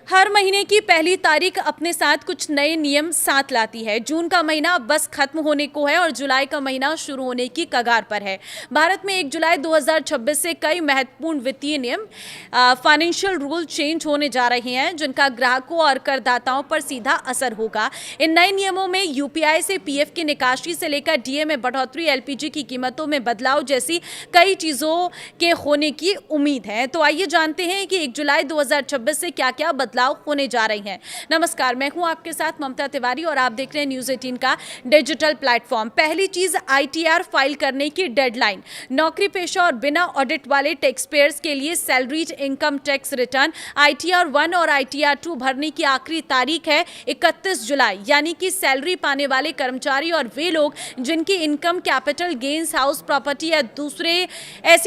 हर महीने की पहली तारीख अपने साथ कुछ नए नियम साथ लाती है। जून का महीना अब बस खत्म होने को है और जुलाई का महीना शुरू होने की कगार पर है। भारत में 1 जुलाई 2026 से कई महत्वपूर्ण वित्तीय नियम फाइनेंशियल रूल चेंज होने जा रहे हैं, जिनका ग्राहकों और करदाताओं पर सीधा असर होगा। इन नए नियमों में यूपीआई से पीएफ की निकासी से लेकर डीए में बढ़ोतरी, एलपीजी की कीमतों में बदलाव जैसी कई चीजों के होने की उम्मीद है। तो आइए जानते हैं कि 1 जुलाई 2026 से क्या-क्या बदलाव होने जा रही हैं। नमस्कार, मैं हूं आपके साथ ममता तिवारी और आप देख रहे हैं न्यूज़ 18 का डिजिटल प्लेटफॉर्म। पहली चीज, आईटीआर फाइल करने की डेडलाइन। नौकरी पेशा और बिना ऑडिट वाले टैक्स पेयर्स के लिए salaried income tax return ITR 1 और आईटीआर 2 भरने की आखिरी तारीख है 31 जुलाई। यानी कि सैलरी पाने वाले कर्मचारी और वे लोग जिनकी income capital gains, house property या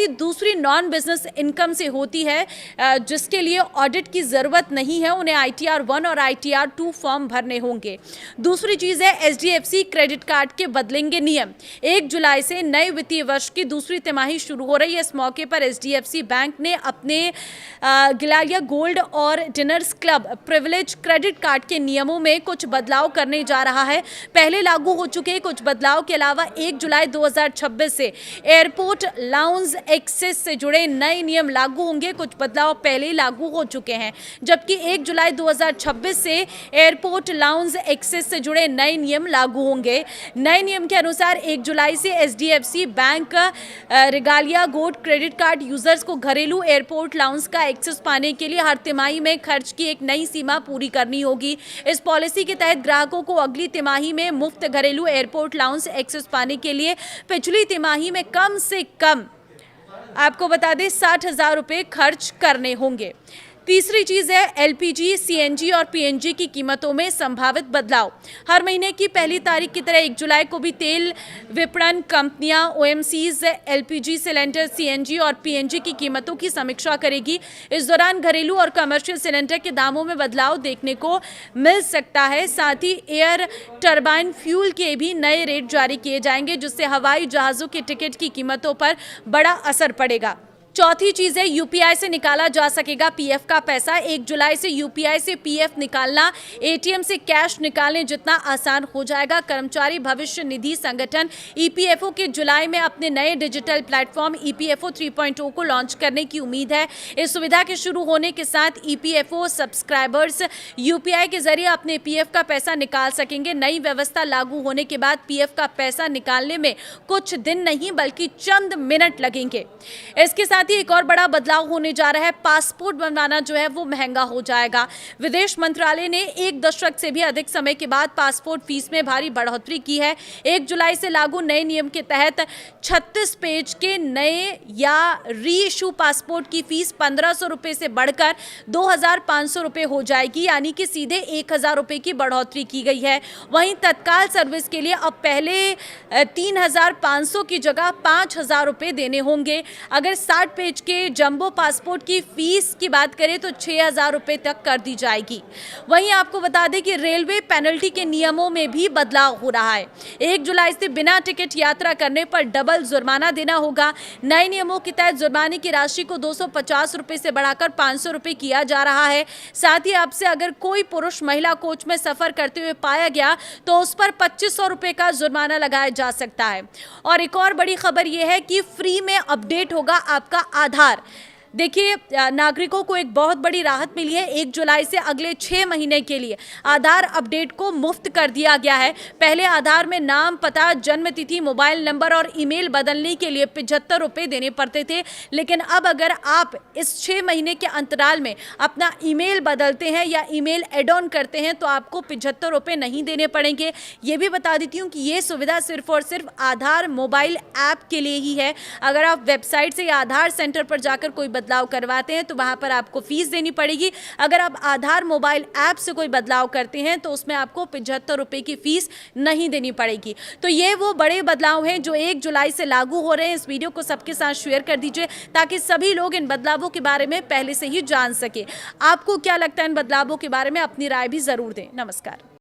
दूसरी नॉन बिजनेस इनकम से होती है, जिसके लिए ऑडिट की जरूरत नहीं है, उन्हें आईटीआर 1 और आईटीआर 2 फॉर्म भरने होंगे। दूसरी चीज है, एचडीएफसी क्रेडिट कार्ड के बदलेंगे नियम। 1 जुलाई से नए वित्तीय वर्ष की दूसरी तिमाही शुरू हो रही है। इस मौके पर एचडीएफसी बैंक ने अपने गिलालिया गोल्ड और dinners club privilege credit card के नियमों में कुछ बदलाव करने जा रहा है। पहले लागू हो चुके कुछ बदलाव के अलावा 1 जुलाई 2026 से एयरपोर्ट लाउंज एक्सेस से जुड़े नए नियम लागू होंगे। कुछ बदलाव पहले ही लागू हो चुके हैं, जबकि 1 जुलाई 2026 से एयरपोर्ट लाउंज एक्सेस से जुड़े नए नियम लागू होंगे। नए नियम के अनुसार 1 जुलाई से HDFC bank regalia gold credit card users को घरेलू एयरपोर्ट लाउंज का एक्सेस पाने के लिए हर तिमाही में खर्च की एक नई सीमा पूरी करनी होगी। इस पॉलिसी के तहत ग्राहकों को अगली तिमाही में मुफ्त घरेलू एयरपोर्ट लाउंज एक्सेस पाने के लिए पिछली तिमाही में कम से कम, आपको बता दें, 60,000 रुपये खर्च करने होंगे। तीसरी चीज है, एलपीजी, सीएनजी और पीएनजी की कीमतों में संभावित बदलाव। हर महीने की पहली तारीख की तरह 1 जुलाई को भी तेल विपणन कंपनियां ओएमसीज एलपीजी सिलेंडर, सीएनजी और पीएनजी की कीमतों की समीक्षा करेगी। इस दौरान घरेलू और कमर्शियल सिलेंडर के दामों में बदलाव देखने को मिल सकता है। साथ ही एयर टरबाइन फ्यूल के भी नए रेट जारी किए जाएंगे, जिससे हवाई जहाजों के टिकट की कीमतों पर बड़ा असर पड़ेगा। चौथी चीज है, यूपीआई से निकाला जा सकेगा पीएफ का पैसा। 1 जुलाई से यूपीआई से पीएफ निकालना एटीएम से कैश निकालने जितना आसान हो जाएगा। कर्मचारी भविष्य निधि संगठन ईपीएफओ के जुलाई में अपने नए डिजिटल प्लेटफॉर्म ईपीएफओ 3.0 को लॉन्च करने की उम्मीद है। इस सुविधा के शुरू होने के साथ ईपीएफओ सब्सक्राइबर्स यूपीआई के जरिए अपने पीएफ का पैसा निकाल सकेंगे। नई व्यवस्था लागू होने के बाद पीएफ का पैसा निकालने में कुछ दिन नहीं बल्कि चंद मिनट लगेंगे। इसके साथ ही एक और बड़ा बदलाव होने जा रहा है, पासपोर्ट बनवाना जो है वो महंगा हो जाएगा। विदेश मंत्रालय ने 1 दशक से भी अधिक समय के बाद पासपोर्ट फीस में भारी बढ़ोतरी की है। 1 जुलाई से लागू नए नियम के तहत 36 पेज के नए या री इशू पासपोर्ट की फीस 1500 रुपये से बढ़कर 2500 रुपये हो जाएगी, यानी कि सीधे 1000 रुपये की बढ़ोतरी की गई है। वहीं तत्काल सर्विस के लिए अब पहले 3500 की जगह 5000 रुपये देने होंगे। अगर 60 पेज के जंबो पासपोर्ट की फीस की बात करें तो 6000 रुपये तक कर दी जाएगी। वहीं आपको बता दें कि रेलवे पेनल्टी के नियमों में भी बदलाव हो रहा है। 1 जुलाई से बिना टिकट यात्रा करने पर डबल जुर्माना देना होगा। नए नियमों के तहत जुर्माने की राशि को 250 रुपये से बढ़ाकर 500 रुपये किया जा रहा है। साथ ही अब से अगर कोई पुरुष महिला कोच में सफर करते हुए पाया गया तो उस पर 2500 रुपये का जुर्माना लगाया जा सकता है। और एक और बड़ी खबर यह है कि फ्री में अपडेट होगा आपका आधार। देखिए, नागरिकों को एक बहुत बड़ी राहत मिली है। 1 जुलाई से अगले 6 महीने के लिए आधार अपडेट को मुफ्त कर दिया गया है। पहले आधार में नाम, पता, जन्म तिथि, मोबाइल नंबर और ईमेल बदलने के लिए 75 रुपये देने पड़ते थे, लेकिन अब अगर आप इस 6 महीने के अंतराल में अपना ईमेल बदलते हैं या ईमेल एड ऑन करते हैं तो आपको 75 रुपये नहीं देने पड़ेंगे। ये भी बता देती हूँ कि ये सुविधा सिर्फ और सिर्फ आधार मोबाइल ऐप के लिए ही है। अगर आप वेबसाइट से या आधार सेंटर पर जाकर कोई बदलाव करवाते हैं तो वहां पर आपको फीस देनी पड़ेगी। अगर आप आधार मोबाइल ऐप से कोई बदलाव करते हैं तो उसमें आपको 75 रुपये की फीस नहीं देनी पड़ेगी। तो ये वो बड़े बदलाव हैं जो 1 जुलाई से लागू हो रहे हैं। इस वीडियो को सबके साथ शेयर कर दीजिए ताकि सभी लोग इन बदलावों के बारे में पहले से ही जान सके। आपको क्या लगता है इन बदलावों के बारे में? अपनी राय भी जरूर दें। नमस्कार।